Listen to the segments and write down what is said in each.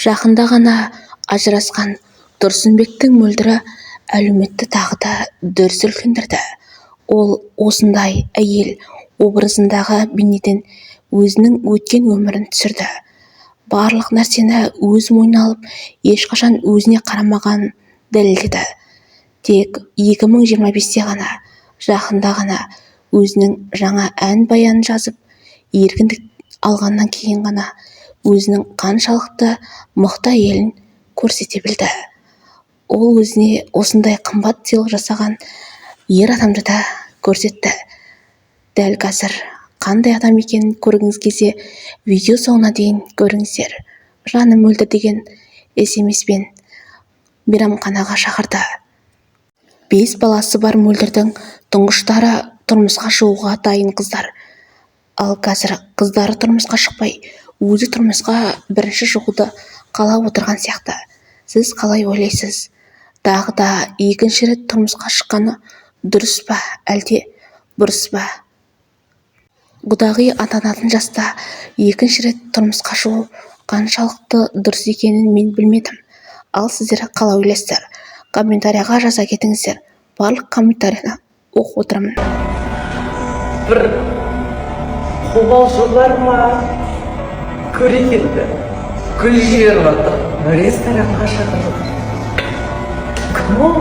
Жақында ғана ажырасқан Тұрсынбектің мөлдірі әлеуметті тағы да дүр сілкіндірді. Ол осындай әйел образындағы бейнеден өзінің өткен өмірін түсірді. Барлық нәрсені өз мойнына алып, ешқашан өзіне қарамаған дәлелдеді. Тек 2025-те ғана, жақында ғана өзінің жаңа ән-баянын жазып, еркіндік алғаннан кейін ғана өзінің қаншалықты мықты әйелін көрсете білді. Ол өзіне осындай қымбат сыйлық жасаған ер адамды да көрсетті. Дәл қазір қандай адам екенін көргіңіз келсе, видео соңына дейін көріңіздер. Жаным өлді деген SMS-пен мейрамханаға шақырды. 5 баласы бар мөлдірдің тұңғыштары тұрмысқа шығуға дайын қыздар. Ал қазір қыздары тұрмысқа шықпай, өзі тұрмысқа бірінші шығуды қалап отырған сияқты. Сіз қалай ойлайсыз? Тағы да екінші рет тұрмысқа шыққаны дұрыс па, әлде бұрыс па? Құдағи атанатын жаста екінші рет тұрмысқа шығу қаншалықты дұрыс екенін мен білмедім. Ал сіздер қалай ойлайсыздар? Комментарияға жаза кетіңіздер. Барлық комментарияны оқып отырамын. Бір қобалжу бар ма? Көре кетті. Гүл жіберіп жатыр. Ресторанға шақырып. Кім ол?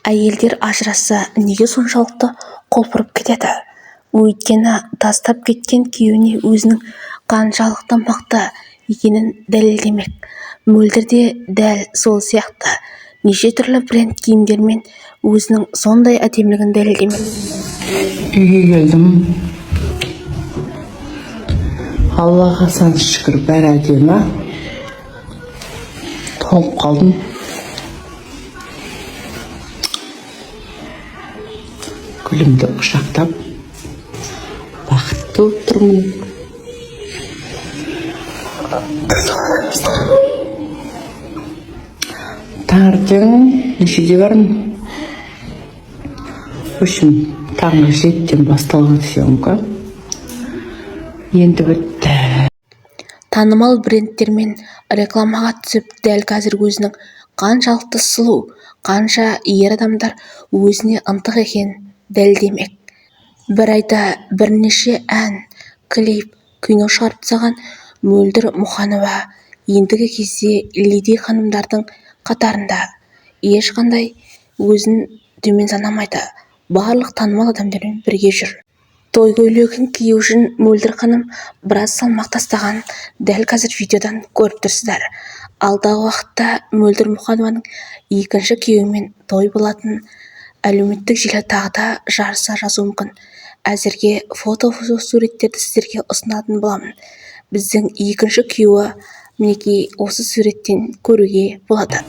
Әйелдер ажырасса неге соншалықты құлпырып кетеді? Өйткені тастап кеткен күйеуіне өзінің қаншалықты мықты екенін дәлелдемек. Мөлдір де дәл сол сияқты неше түрлі бренд киімдермен өзінің сондай әдемілігін дәлелдемек. Үйге келдім. Аллаға сан шүкір, бәрі әдемі. Тоңып қалдым. Гүлімді құшақтап бақытты болып тұрмын. Таңертең нешеде бармын? Үшім таңғы 7-тен басталған съемка. Енді бітті. Танымал брендтермен рекламаға түсіп, дәл қазір өзінің қаншалықты сұлу, қанша ер адамдар өзіне ынтық екенін дәлелдемек. Бір айда бірнеше ән, клип, кино шығарып тастаған Мөлдір Мұханова ендігі кезде леди ханымдардың қатарында. Ешқандай өзін төмен санамайды. Барлық танымал адамдармен бірге жүр. Той көйлегін кию үшін Мөлдір ханым біраз салмақ тастаған дәл қазір видеодан көріп тұрсыздар. Алдағы уақытта Мөлдір Мұханованың екінші күйеуімен той болатын әлеуметтік желі тағы да жарыса жазуы мүмкін. Әзірге фото-суреттерді сіздерге ұсынатын боламын. Біздің екінші күйеуі мінекей осы суреттен көруге болады.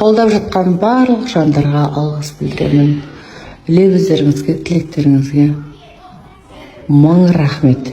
Қолдап жатқан барлық жандарға алғыс білдіремін. Лебіздеріңізге, тілектеріңізге мың рахмет.